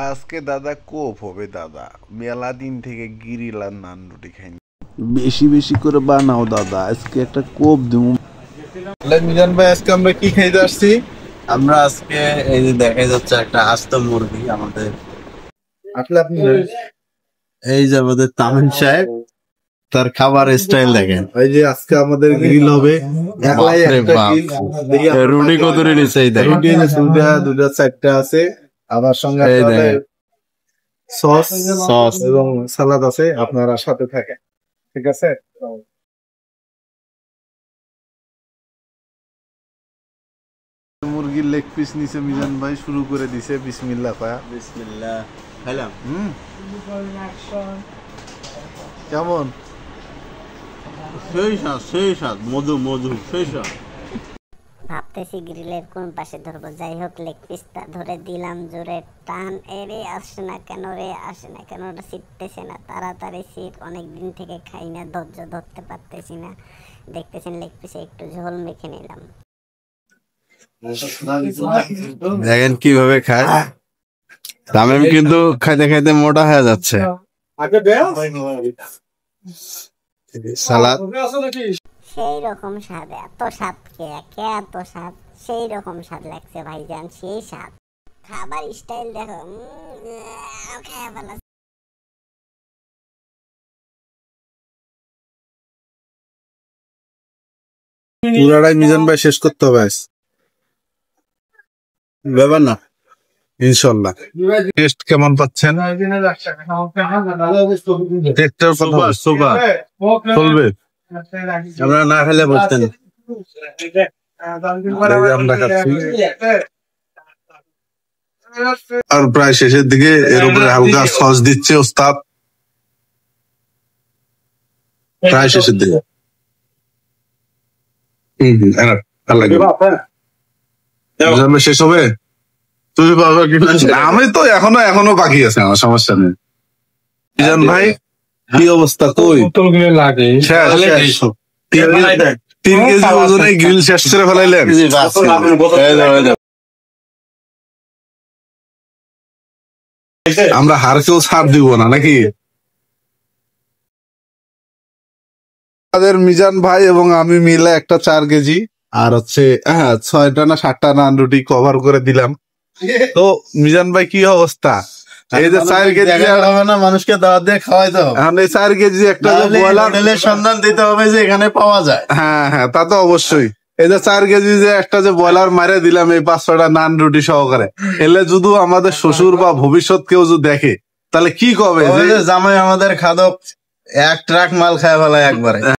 আজকে দাদা কোপ হবে দাদা, মেলা দিন থেকে গিরিল আর নান রুটি খাইনি। বেশি বেশি করে বানাও দাদা, আজকে একটা কোপ দেবো। মিজান ভাই, আজকে আমরা কি খাইতে আসছি? আমরা আজকে এই যে দেখা যাচ্ছে একটা আস্ত মুরগি আমাদের আসলে আপনি এই যে আমাদের তামিম সাহেব তার খাবার স্টাইল দেখেন। এই যে আজকে আমাদের গ্রিল হবে, একলাই একটা গ্রিল। রুটি কত নিছে? এই দেখেন রুটি দুটা চারটা আছে, আমার সঙ্গে সস সস এবং সালাদ আছে। আপনারা সাথে থাকেন, ঠিক আছে? মুরগির লেগ পিস নিছে মিজান ভাই, শুরু করে দিছে। বিসমিল্লাহ কয়া। বিসমিল্লাহ খাইলাম। কেমন? সেই স্বাদ, সেই স্বাদ, মধু মধু, সেই স্বাদ। ভাবতেছি গ্রিলের কোন পাশে ধরবো। যাই হোক, লেগ পিসটা ধরে দিলাম জোরে টান। এরে আসে না কেন রে, আসে না কেন, ওটা ছিটতেছে না। তাড়াতাড়ি ছিট, অনেকদিন থেকে খাই না, ধৈর্য ধরতে পারতেছি না। দেখতেছেন লেগ পিসে একটু ঝোল মেখে নিলাম। দেখেন কিভাবে খায়। তামিম কিন্তু খাইতে খাইতে মোটা হয়ে যাচ্ছে। সালাদ সেই রকম স্বাদ, এত স্বাদ কে এত স্বাদ, সেই রকম স্বাদ লাগছে ভাইজান, সেই স্বাদ। খাবার স্টাইল দেখো, খেয়ে ফেলা। পুরাটাই মিজান ভাই শেষ করতে হবে ব্যাপার না, ইনশাল্লাহ। টেস্ট কেমন পাচ্ছেন? চলবে, আমরা না খেলে বসতেন। আমরা খাচ্ছি আর প্রায় শেষের দিকে এর উপরে হালকা সস দিচ্ছে ওস্তাদ, প্রায় শেষের দিকে। শেষ হবে? আমি তো এখনো বাকি আছে, আমার সমস্যা নেই। মিজান ভাই কি অবস্থা? কই 3 কেজি ওজনে গ্রিল শেষ করে ফেলাইলেন। আমরা হারকেও ছাড় দিব না নাকি? আমাদের মিজান ভাই এবং আমি মিলে একটা 4 কেজি আর হচ্ছে 6টা না 7টা নান রুটি কভার করে দিলাম। তো মিজান ভাই কি অবস্থা? এই যে 4 কেজি হবে না, মানুষকে দাওয়াত দিয়ে খাওয়াইতে হবে। এখন এই 4 কেজি একটা হোটেলের সন্ধান দিতে হবে যে এখানে পাওয়া যায়। হ্যাঁ হ্যাঁ, তা তো অবশ্যই। এই যে 4 কেজি যে একটা যে ব্রয়লার মারে দিলাম এই 5-6টা নান রুটি সহকারে, এলে যদি আমাদের শ্বশুর বা ভবিষ্যৎ কেউ যদি দেখে তাহলে কি কবে? জামাই আমাদের খাদক 1 ট্রাক মাল খায় ফেলায় একবারে।